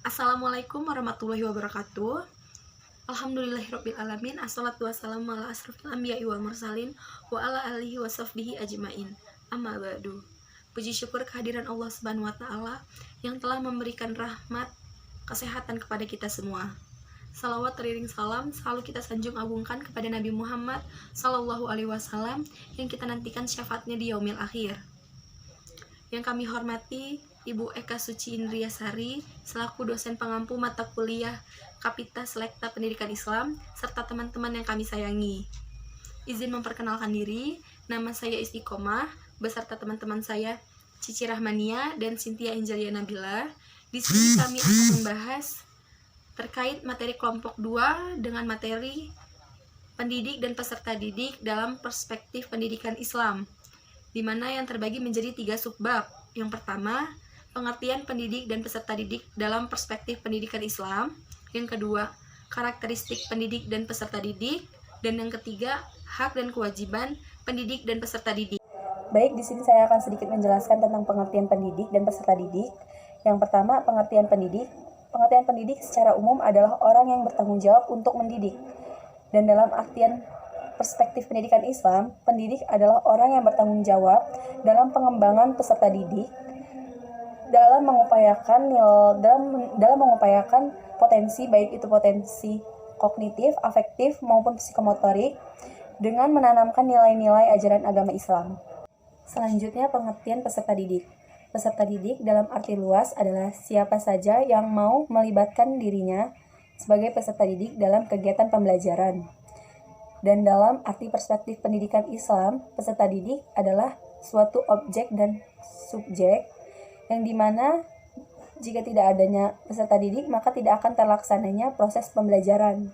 Assalamualaikum warahmatullahi wabarakatuh. Alhamdulillahirabbil alamin. Assalatu wassalamu ala asrofil anbiya'i wal mursalin wa ala alihi wa sahbihi ajmain. Amma ba'du. Puji syukur kehadiran Allah Subhanahu wa taala yang telah memberikan rahmat kesehatan kepada kita semua. Salawat teriring salam selalu kita sanjung agungkan kepada Nabi Muhammad sallallahu alaihi wasallam yang kita nantikan syafaatnya di yaumil akhir. Yang kami hormati Ibu Eka Suci Indriasari selaku dosen pengampu mata kuliah Kapita Selekta Pendidikan Islam serta teman-teman yang kami sayangi. Izin memperkenalkan diri, nama saya Istiqomah beserta teman-teman saya Cici Rahmania dan Cynthia Angelia Nabila. Di sini kami akan membahas terkait materi kelompok 2 dengan materi pendidik dan peserta didik dalam perspektif pendidikan Islam, di mana yang terbagi menjadi 3 subbab. Yang pertama, pengertian pendidik dan peserta didik dalam perspektif pendidikan Islam. Yang kedua, karakteristik pendidik dan peserta didik. Dan yang ketiga, hak dan kewajiban pendidik dan peserta didik. Baik, di sini saya akan sedikit menjelaskan tentang pengertian pendidik dan peserta didik. Yang pertama, pengertian pendidik. Pengertian pendidik secara umum adalah orang yang bertanggung jawab untuk mendidik. Dan dalam artian perspektif pendidikan Islam, pendidik adalah orang yang bertanggung jawab dalam pengembangan peserta didik, dalam mengupayakan potensi, baik itu potensi kognitif, afektif maupun psikomotorik, dengan menanamkan nilai-nilai ajaran agama Islam. Selanjutnya, pengertian peserta didik. Peserta didik dalam arti luas adalah siapa saja yang mau melibatkan dirinya sebagai peserta didik dalam kegiatan pembelajaran. Dan dalam arti perspektif pendidikan Islam, peserta didik adalah suatu objek dan subjek yang dimana jika tidak adanya peserta didik maka tidak akan terlaksananya proses pembelajaran.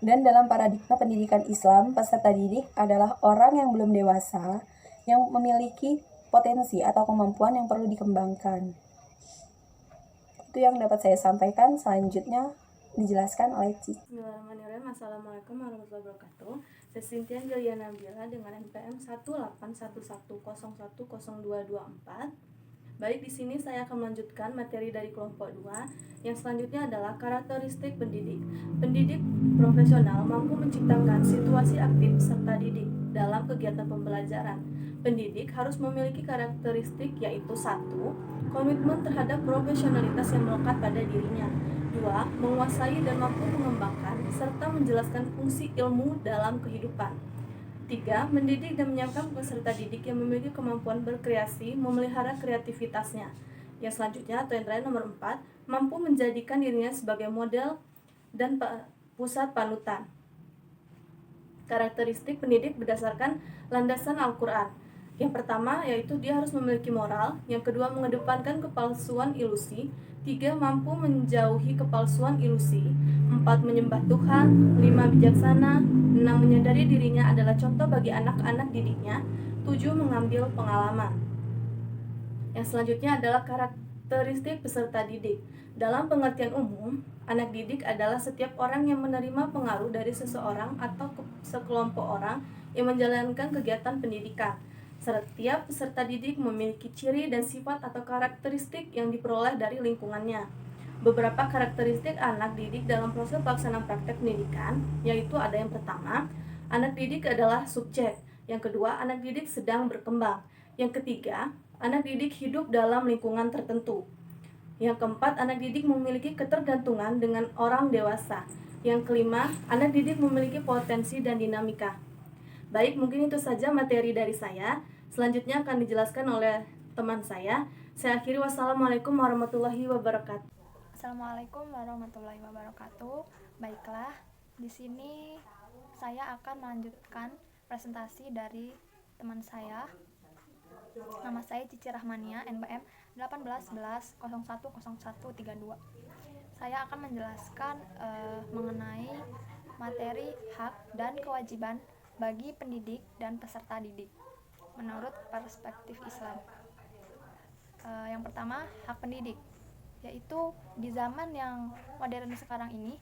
Dan dalam paradigma pendidikan Islam, peserta didik adalah orang yang belum dewasa yang memiliki potensi atau kemampuan yang perlu dikembangkan. Itu yang dapat saya sampaikan. Selanjutnya dijelaskan oleh Cici. Bismillahirrahmanirrahim. Assalamualaikum warahmatullahi wabarakatuh. Saya Cynthia Angelia Nabila dengan NPM 18110102224. Baik, di sini saya akan melanjutkan materi dari kelompok 2 yang selanjutnya adalah karakteristik pendidik. Pendidik profesional mampu menciptakan situasi aktif serta didik dalam kegiatan pembelajaran. Pendidik harus memiliki karakteristik yaitu 1. Komitmen terhadap profesionalitas yang melekat pada dirinya. 2. Menguasai dan mampu mengembangkan serta menjelaskan fungsi ilmu dalam kehidupan. 3. Mendidik dan menyiapkan peserta didik yang memiliki kemampuan berkreasi, memelihara kreativitasnya. Yang selanjutnya atau yang terakhir nomor 4, mampu menjadikan dirinya sebagai model dan pusat panutan. Karakteristik pendidik berdasarkan landasan Al-Quran. Yang pertama yaitu dia harus memiliki moral. Yang kedua, mengedepankan kepalsuan ilusi. 3. Mampu menjauhi kepalsuan ilusi. 4. Menyembah Tuhan. 5. Bijaksana. 6. Menyadari dirinya adalah contoh bagi anak-anak didiknya. 7. Mengambil pengalaman. Yang selanjutnya adalah karakteristik peserta didik. Dalam pengertian umum, anak didik adalah setiap orang yang menerima pengaruh dari seseorang atau sekelompok orang yang menjalankan kegiatan pendidikan. Setiap peserta didik memiliki ciri dan sifat atau karakteristik yang diperoleh dari lingkungannya. Beberapa karakteristik anak didik dalam proses pelaksanaan praktek pendidikan, yaitu ada yang pertama, anak didik adalah subjek. Yang kedua, anak didik sedang berkembang. Yang ketiga, anak didik hidup dalam lingkungan tertentu. Yang keempat, anak didik memiliki ketergantungan dengan orang dewasa. Yang kelima, anak didik memiliki potensi dan dinamika. Baik, mungkin itu saja materi dari saya. Selanjutnya akan dijelaskan oleh teman saya. Saya akhiri, wassalamualaikum warahmatullahi wabarakatuh. Assalamualaikum warahmatullahi wabarakatuh. Baiklah, di sini saya akan melanjutkan presentasi dari teman saya. Nama saya Cici Rahmania, NPM 1811010132. Saya akan menjelaskan mengenai materi hak dan kewajiban bagi pendidik dan peserta didik menurut perspektif Islam. Yang pertama, hak pendidik, yaitu di zaman yang modern sekarang ini,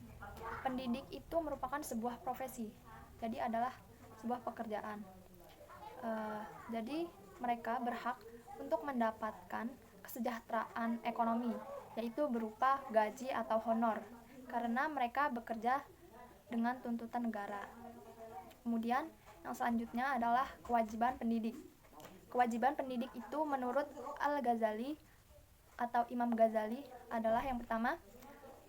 pendidik itu merupakan sebuah profesi, jadi adalah sebuah pekerjaan. Jadi mereka berhak untuk mendapatkan kesejahteraan ekonomi, yaitu berupa gaji atau honor, karena mereka bekerja dengan tuntutan negara. Kemudian yang selanjutnya adalah kewajiban pendidik. Kewajiban pendidik itu menurut Al-Ghazali atau Imam Ghazali adalah yang pertama,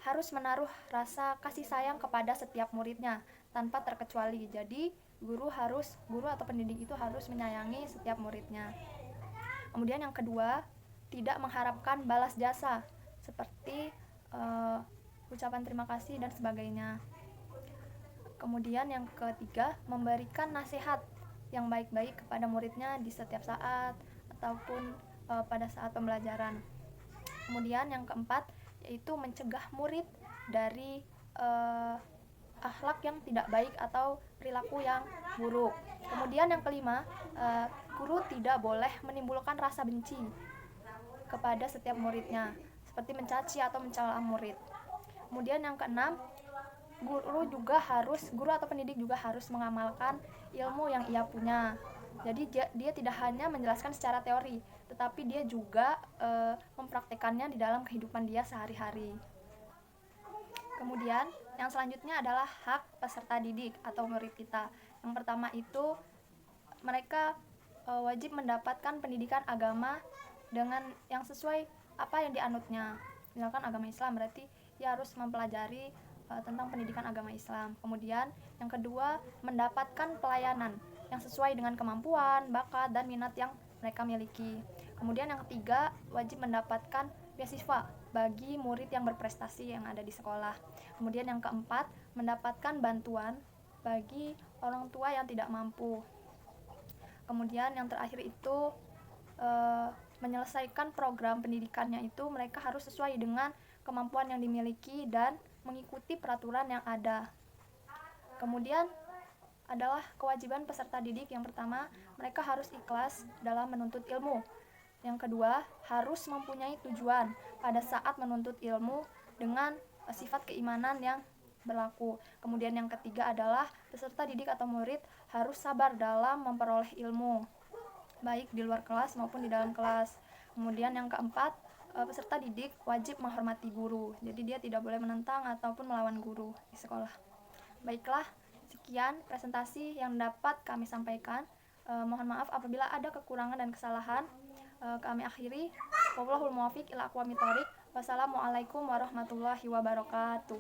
harus menaruh rasa kasih sayang kepada setiap muridnya tanpa terkecuali. Jadi guru atau pendidik itu harus menyayangi setiap muridnya. Kemudian yang kedua, tidak mengharapkan balas jasa seperti ucapan terima kasih dan sebagainya. Kemudian yang ketiga, memberikan nasihat yang baik-baik kepada muridnya di setiap saat ataupun pada saat pembelajaran. Kemudian yang keempat, yaitu mencegah murid dari akhlak yang tidak baik atau perilaku yang buruk. Kemudian yang kelima, guru tidak boleh menimbulkan rasa benci kepada setiap muridnya, seperti mencaci atau mencela murid. Kemudian yang keenam, guru atau pendidik juga harus mengamalkan ilmu yang ia punya. Jadi dia tidak hanya menjelaskan secara teori, tetapi dia juga mempraktekannya di dalam kehidupan dia sehari-hari. Kemudian yang selanjutnya adalah hak peserta didik atau murid kita. Yang pertama itu mereka wajib mendapatkan pendidikan agama dengan yang sesuai apa yang dianutnya. Misalkan agama Islam, berarti dia harus mempelajari tentang pendidikan agama Islam. Kemudian yang kedua, mendapatkan pelayanan yang sesuai dengan kemampuan, bakat, dan minat yang mereka miliki. Kemudian yang ketiga, wajib mendapatkan beasiswa bagi murid yang berprestasi yang ada di sekolah. Kemudian yang keempat, mendapatkan bantuan bagi orang tua yang tidak mampu. Kemudian yang terakhir itu menyelesaikan program pendidikannya itu mereka harus sesuai dengan kemampuan yang dimiliki dan mengikuti peraturan yang ada. Kemudian adalah kewajiban peserta didik. Yang pertama, mereka harus ikhlas dalam menuntut ilmu. Yang kedua, harus mempunyai tujuan pada saat menuntut ilmu dengan sifat keimanan yang berlaku. Kemudian yang ketiga adalah peserta didik atau murid harus sabar dalam memperoleh ilmu, baik di luar kelas maupun di dalam kelas. Kemudian yang keempat, peserta didik wajib menghormati guru. Jadi dia tidak boleh menentang ataupun melawan guru di sekolah. Baiklah, sekian presentasi yang dapat kami sampaikan. Mohon maaf apabila ada kekurangan dan kesalahan. Kami akhiri. Wallahul muwaffiq ila aqwamit thoriq. Wassalamualaikum warahmatullahi wabarakatuh.